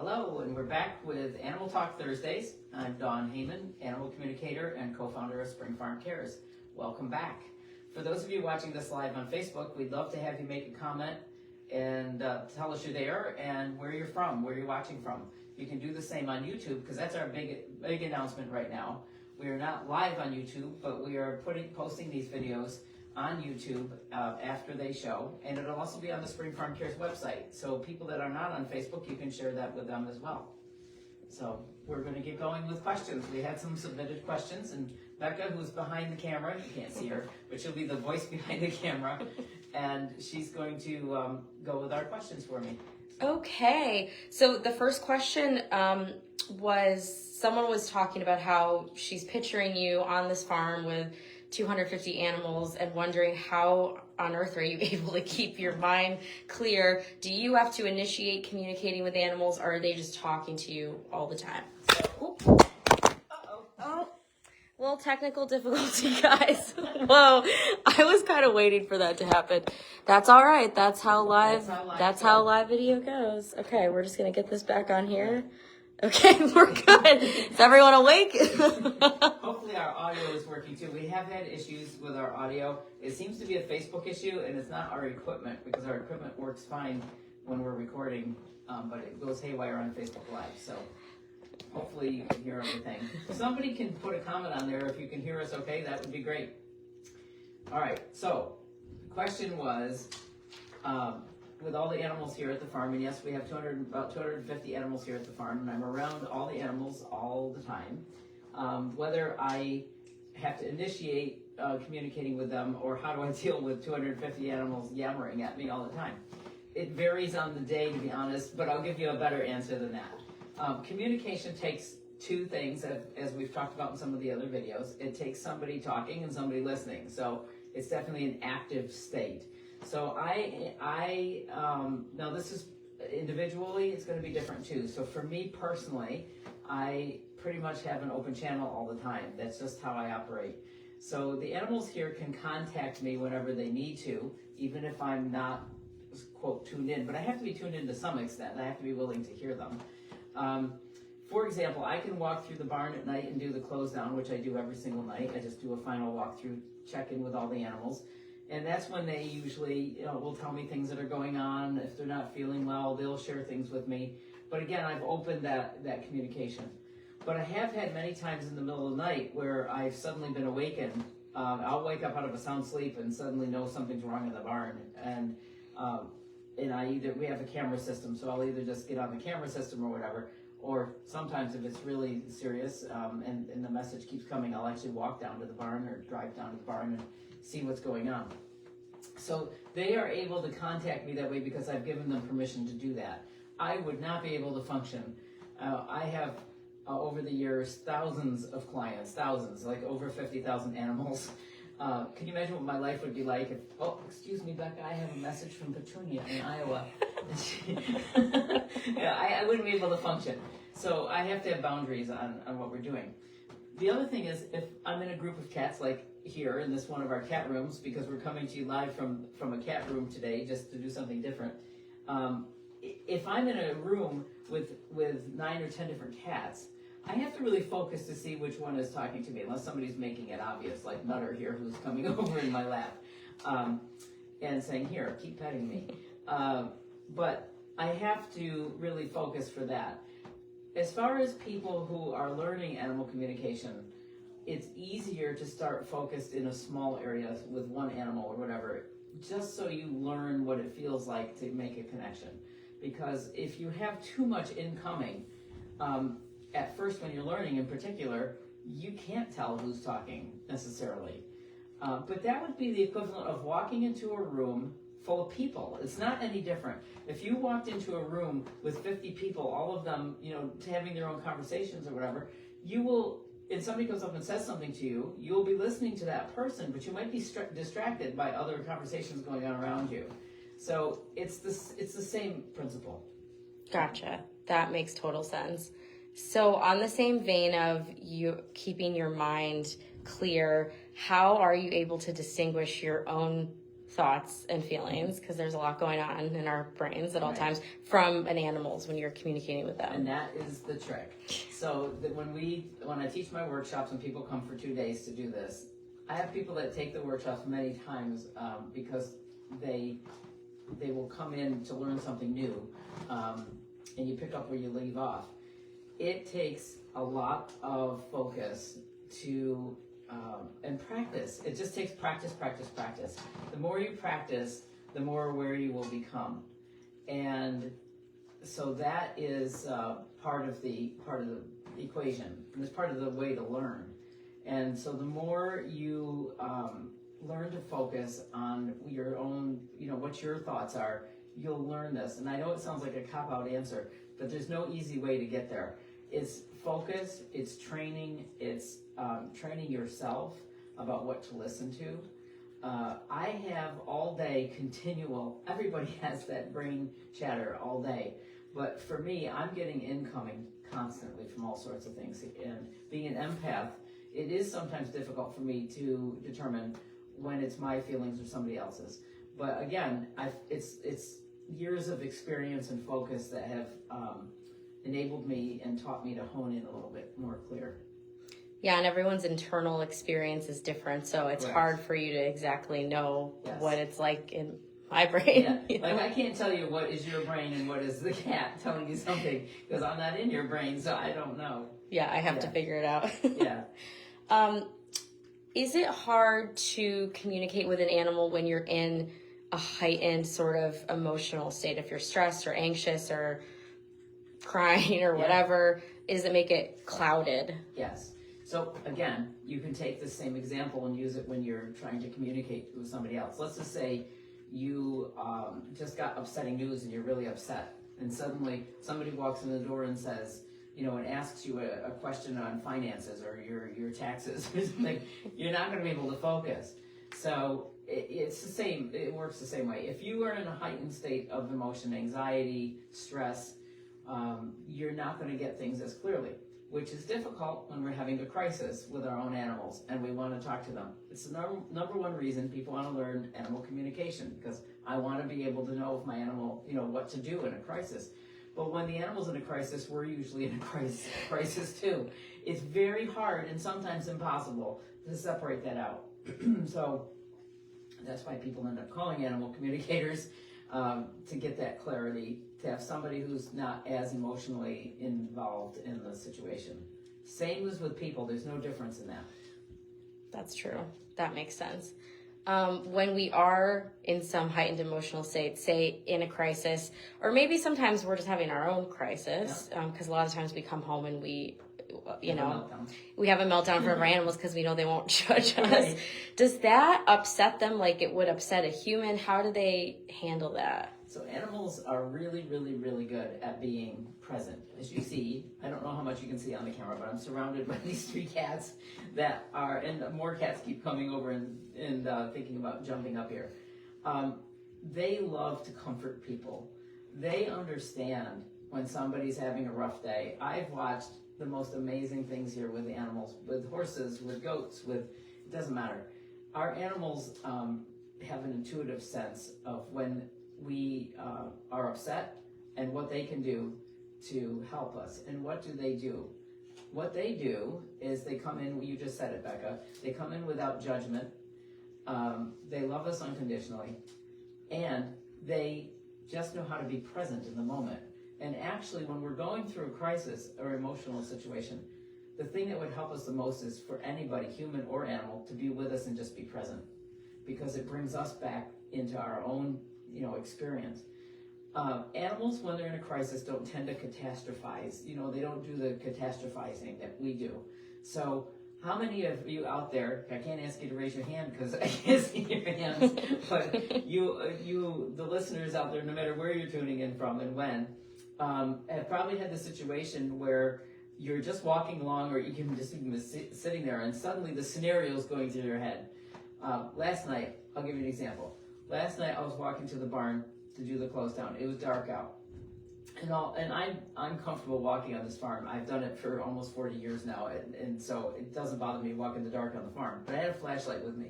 Hello, and we're back with Animal Talk Thursdays. I'm Dawn Heyman, animal communicator and co-founder of Spring Farm Cares. Welcome back. For those of you watching this live on Facebook, we'd love to have you make a comment and tell us you're there and where you're from, where you're watching from. You can do the same on YouTube because that's our big announcement right now. We are not live on YouTube, but we are posting these videos on YouTube after they show, and it'll also be on the Spring Farm Cares website. So people that are not on Facebook, you can share that with them as well. So we're going to get going with questions. We had some submitted questions, and Becca, who's behind the camera, you can't see her, but she'll be the voice behind the camera, and she's going to go with our questions for me. Okay, so the first question was, someone was talking about how she's picturing you on this farm with 250 animals and wondering how on earth are you able to keep your mind clear? Do you have to initiate communicating with animals, or are they just talking to you all the time? Oh, little technical difficulty, guys. Whoa, I was kind of waiting for that to happen. That's all right. That's how live video goes. Okay, we're just gonna get this back on here. Okay, we're good. Is everyone awake? Hopefully our audio is working too. We have had issues with our audio. It seems to be a Facebook issue, and it's not our equipment, because our equipment works fine when we're recording, but it goes haywire on Facebook Live. So hopefully you can hear everything. Somebody can put a comment on there if you can hear us okay. That would be great. All right, so the question was, with all the animals here at the farm, and yes, we have about 250 animals here at the farm, and I'm around all the animals all the time. Whether I have to initiate communicating with them, or how do I deal with 250 animals yammering at me all the time? It varies on the day, to be honest, but I'll give you a better answer than that. Communication takes two things, as we've talked about in some of the other videos. It takes somebody talking and somebody listening, so it's definitely an active state. So now this is individually, it's going to be different too. So for me personally, I pretty much have an open channel all the time. That's just how I operate. So the animals here can contact me whenever they need to, even if I'm not, quote, tuned in. But I have to be tuned in to some extent. I have to be willing to hear them. For example, I can walk through the barn at night and do the close down, which I do every single night. I just do a final walkthrough, check in with all the animals. And that's when they usually, will tell me things that are going on. If they're not feeling well, they'll share things with me. But again, I've opened that communication. But I have had many times in the middle of the night where I've suddenly been awakened. I'll wake up out of a sound sleep and suddenly know something's wrong in the barn. And we have a camera system, so I'll either just get on the camera system or whatever. Or sometimes if it's really serious and the message keeps coming, I'll actually walk down to the barn or drive down to the barn and see what's going on. So they are able to contact me that way because I've given them permission to do that. I would not be able to function. I have, over the years, thousands of clients, like over 50,000 animals. Can you imagine what my life would be like if, excuse me, Becca, I have a message from Petunia in Iowa. I wouldn't be able to function. So I have to have boundaries on what we're doing. The other thing is, if I'm in a group of cats, like here in this one of our cat rooms, because we're coming to you live from a cat room today, just to do something different. If I'm in a room with 9 or 10 different cats, I have to really focus to see which one is talking to me, unless somebody's making it obvious, like Nutter here, who's coming over in my lap and saying, here, keep petting me. But I have to really focus for that. As far as people who are learning animal communication, it's easier to start focused in a small area with one animal or whatever, just so you learn what it feels like to make a connection. Because if you have too much incoming, at first when you're learning in particular, you can't tell who's talking necessarily. But that would be the equivalent of walking into a room full of people. It's not any different. If you walked into a room with 50 people, all of them, having their own conversations or whatever, you will, and somebody comes up and says something to you, you'll be listening to that person, but you might be distracted by other conversations going on around you. So it's the same principle. Gotcha. That makes total sense. So on the same vein of you keeping your mind clear, how are you able to distinguish your own thoughts and feelings, because there's a lot going on in our brains at all Right. times from an animal's when you're communicating with them. And that is the trick. So that when I teach my workshops and people come for 2 days to do this, I have people that take the workshops many times because they will come in to learn something new, and you pick up where you leave off. It takes a lot of focus to and practice. It just takes practice. The more you practice, the more aware you will become, and so that is part of the equation, and it's part of the way to learn. And so the more you learn to focus on your own, what your thoughts are, you'll learn this. And I know it sounds like a cop-out answer, but there's no easy way to get there. It's focus, it's training, it's training yourself about what to listen to. I have all day continual, everybody has that brain chatter all day. But for me, I'm getting incoming constantly from all sorts of things. And being an empath, it is sometimes difficult for me to determine when it's my feelings or somebody else's. But again, it's years of experience and focus that have enabled me and taught me to hone in a little bit more clear. Yeah, and everyone's internal experience is different, so it's Correct. hard for you to exactly know Yes. what it's like in my brain. Yeah. Like I can't tell you what is your brain and what is the cat telling you something, because I'm not in your brain, so I don't know. Yeah, I have to figure it out. Yeah. Is it hard to communicate with an animal when you're in a heightened sort of emotional state? If you're stressed or anxious or crying or whatever, does it make it clouded? Yes. So again, you can take the same example and use it when you're trying to communicate with somebody else. Let's just say you just got upsetting news and you're really upset, and suddenly somebody walks in the door and says, and asks you a question on finances or your taxes or something. You're not going to be able to focus. So it's the same. It works the same way. If you are in a heightened state of emotion, anxiety, stress, you're not going to get things as clearly, which is difficult when we're having a crisis with our own animals and we want to talk to them. It's the number one reason people want to learn animal communication, because I want to be able to know if my animal, what to do in a crisis. But when the animal's in a crisis, we're usually in a crisis too. It's very hard and sometimes impossible to separate that out. So that's why people end up calling animal communicators, to get that clarity, to have somebody who's not as emotionally involved in the situation. Same as with people, there's no difference in that. That's true. That makes sense. When we are in some heightened emotional state, say in a crisis, or maybe sometimes we're just having our own crisis, because a lot of times we come home and we have a meltdown in front of our animals because we know they won't judge us. Right. Does that upset them like it would upset a human? How do they handle that? So animals are really, really, really good at being present. As you see, I don't know how much you can see on the camera, but I'm surrounded by these 3 cats that are, and more cats keep coming over and thinking about jumping up here. They love to comfort people. They understand when somebody's having a rough day. I've watched the most amazing things here with animals, with horses, with goats, it doesn't matter. Our animals have an intuitive sense of when we are upset and what they can do to help us. And what do? What they do is they come in, you just said it, Becca, they come in without judgment. They love us unconditionally, and they just know how to be present in the moment. And actually, when we're going through a crisis or emotional situation, the thing that would help us the most is for anybody, human or animal, to be with us and just be present, because it brings us back into our own experience. Animals, when they're in a crisis, don't tend to catastrophize. They don't do the catastrophizing that we do. So how many of you out there, I can't ask you to raise your hand because I can't see your hands, but you, the listeners out there, no matter where you're tuning in from and when, have probably had the situation where you're just walking along, or you can just even be sitting there, and suddenly the scenario is going through your head. Last night, I'll give you an example. Last night I was walking to the barn to do the close down. It was dark out. And I'm comfortable walking on this farm. I've done it for almost 40 years now, and so it doesn't bother me walking in the dark on the farm. But I had a flashlight with me.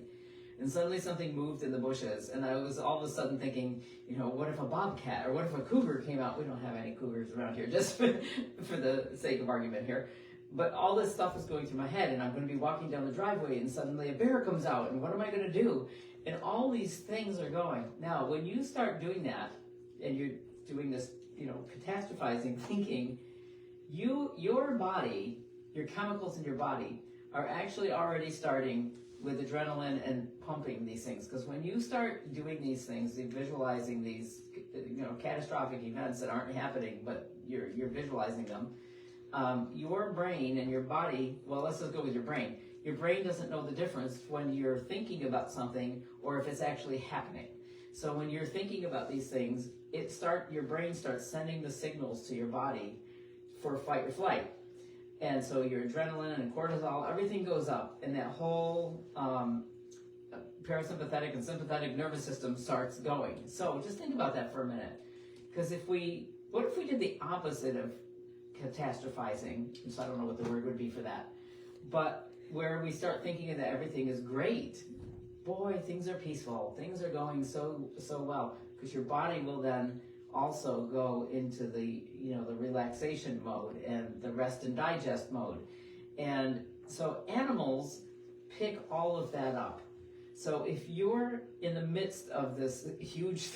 and suddenly something moved in the bushes, and I was all of a sudden thinking, what if a bobcat or what if a cougar came out? We don't have any cougars around here, just for the sake of argument here. But all this stuff is going through my head, and I'm going to be walking down the driveway, and suddenly a bear comes out, and what am I going to do? And all these things are going. Now, when you start doing that, and you're doing this, catastrophizing thinking, your body, your chemicals in your body are actually already starting with adrenaline and pumping these things. Because when you start doing these things, visualizing these, catastrophic events that aren't happening, but you're visualizing them, your brain and your body, well, let's just go with your brain. Your brain doesn't know the difference when you're thinking about something or if it's actually happening. So when you're thinking about these things, your brain starts sending the signals to your body for fight or flight. And so your adrenaline and cortisol, everything goes up, and that whole parasympathetic and sympathetic nervous system starts going. So just think about that for a minute. Because what if we did the opposite of catastrophizing? So I don't know what the word would be for that. But where we start thinking that everything is great, boy, things are peaceful, things are going so well, because your body will then also go into the the relaxation mode and the rest and digest mode. And so animals pick all of that up. So if you're in the midst of this huge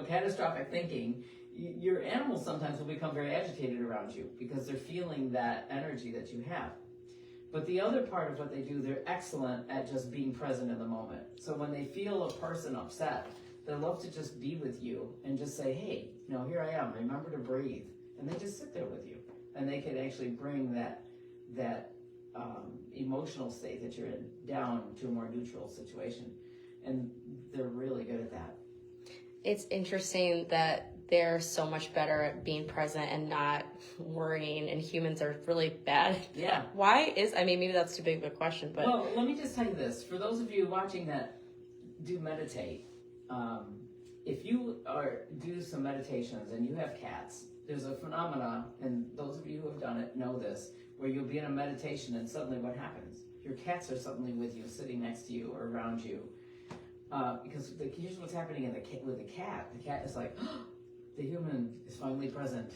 catastrophic thinking, your animals sometimes will become very agitated around you because they're feeling that energy that you have. But the other part of what they do, they're excellent at just being present in the moment. So when they feel a person upset, they love to just be with you and just say, hey, here I am, remember to breathe. And they just sit there with you. And they can actually bring that emotional state that you're in down to a more neutral situation. And they're really good at that. It's interesting that they're so much better at being present and not worrying, and humans are really bad. Yeah. Why maybe that's too big of a question, but... Well, let me just tell you this. For those of you watching that do meditate, if you do some meditations and you have cats, there's a phenomena, and those of you who have done it know this, where you'll be in a meditation and suddenly what happens? Your cats are suddenly with you, sitting next to you or around you. Because here's what's happening with the cat. The cat is like, oh, the human is finally present,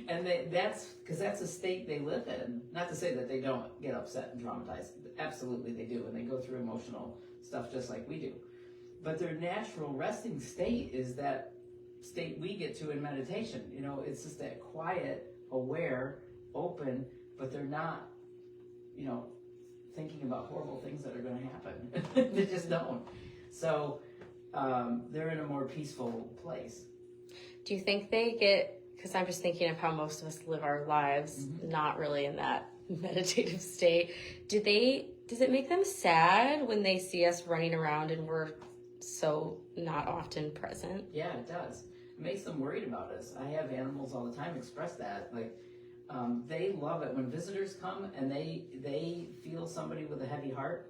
and that's because that's a state they live in. Not to say that they don't get upset and traumatized. Absolutely they do, and they go through emotional stuff just like we do. But their natural resting state is that state we get to in meditation. It's just that quiet, aware, open, but they're not, thinking about horrible things that are going to happen. They just don't. So they're in a more peaceful place. Do you think they get, because I'm just thinking of how most of us live our lives, not really in that meditative state. Does it make them sad when they see us running around and we're so not often present? Yeah, it does. It makes them worried about us. I have animals all the time express that. Like, they love it when visitors come and they feel somebody with a heavy heart.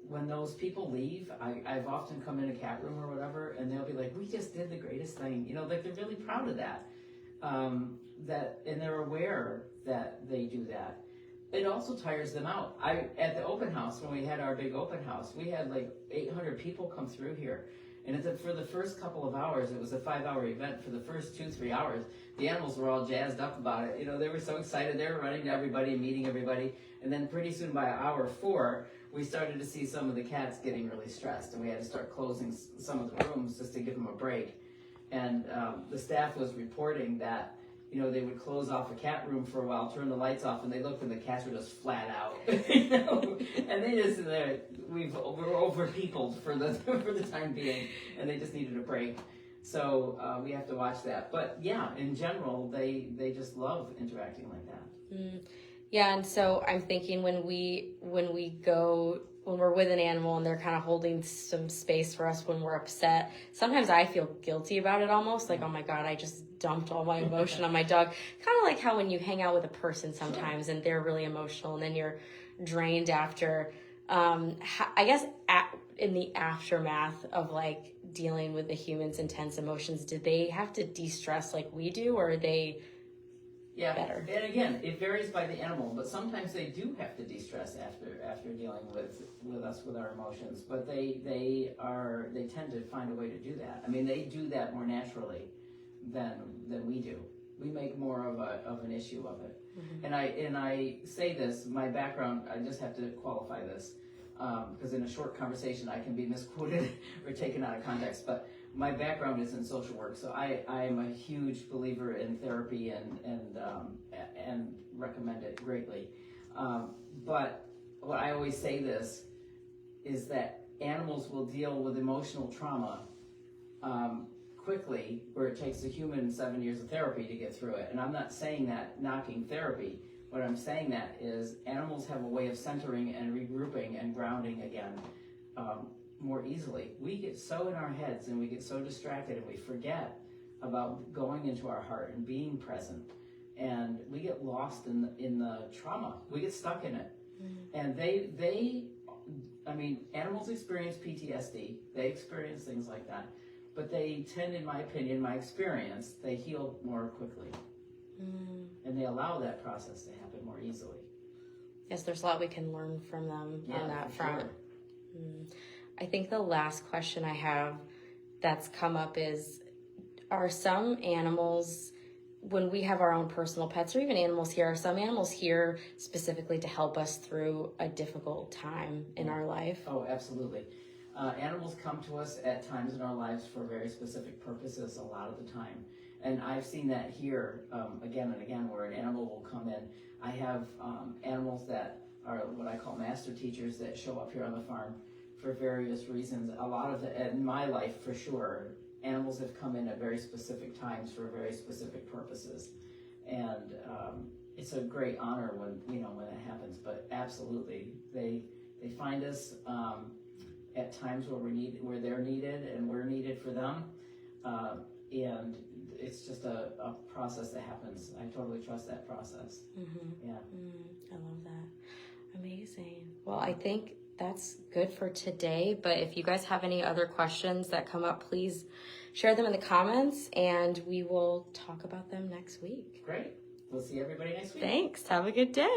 When those people leave, I've often come in a cat room or whatever, and they'll be like, "We just did the greatest thing," like they're really proud of that. And they're aware that they do that. It also tires them out. At the open house, when we had our big open house, we had like 800 people come through here. And for the first couple of hours, it was a 5-hour event. For the first 2-3 hours, the animals were all jazzed up about it. They were so excited. They were running to everybody and meeting everybody. And then pretty soon, by hour 4, we started to see some of the cats getting really stressed. And we had to start closing some of the rooms just to give them a break. And the staff was reporting that they would close off a cat room for a while, turn the lights off, and they looked and the cats were just flat out. And they just, we're over peopled for the time being, and they just needed a break. So we have to watch that. But yeah, in general, they just love interacting like that. Yeah, and so I'm thinking when we're with an animal and they're kind of holding some space for us when we're upset, sometimes I feel guilty about it almost, like, oh my God, I just dumped all my emotion on my dog. Kind of like how when you hang out with a person sometimes and they're really emotional and then you're drained after. I guess in the aftermath of like dealing with the human's intense emotions, do they have to de-stress like we do, or are they Yeah, better. and again, it varies by the animal, but sometimes they do have to de-stress after dealing with us with our emotions. But they tend to find a way to do that. I mean, they do that more naturally than we do. We make more of an issue of it. Mm-hmm. And I say this, my background, I just have to qualify this, because in a short conversation I can be misquoted or taken out of context, but my background is in social work, so I am a huge believer in therapy and recommend it greatly. But what I always say this is that animals will deal with emotional trauma quickly, where it takes a human 7 years of therapy to get through it. And I'm not saying that knocking therapy. What I'm saying that is animals have a way of centering and regrouping and grounding again more easily. We get so in our heads and we get so distracted and we forget about going into our heart and being present, and we get lost in the trauma. We get stuck in it. Mm-hmm. And animals experience PTSD. They experience things like that, but they tend, in my opinion, my experience, they heal more quickly. And they allow that process to happen more easily. Yes, there's a lot we can learn from them on that front. Sure. I think the last question I have that's come up is, are some animals, when we have our own personal pets or even animals here, are some animals here specifically to help us through a difficult time in our life? Oh, absolutely. Animals come to us at times in our lives for very specific purposes a lot of the time. And I've seen that here again and again, where an animal will come in. I have animals that are what I call master teachers that show up here on the farm for various reasons. A lot of in my life, for sure, animals have come in at very specific times for very specific purposes. And it's a great honor when it happens. But absolutely, they find us at times where they're needed and we're needed for them. And it's just a process that happens. I totally trust that process. Mm-hmm. Yeah. I love that. Amazing. Well, I think that's good for today. But if you guys have any other questions that come up, please share them in the comments and we will talk about them next week. Great. We'll see everybody next week. Thanks. Have a good day.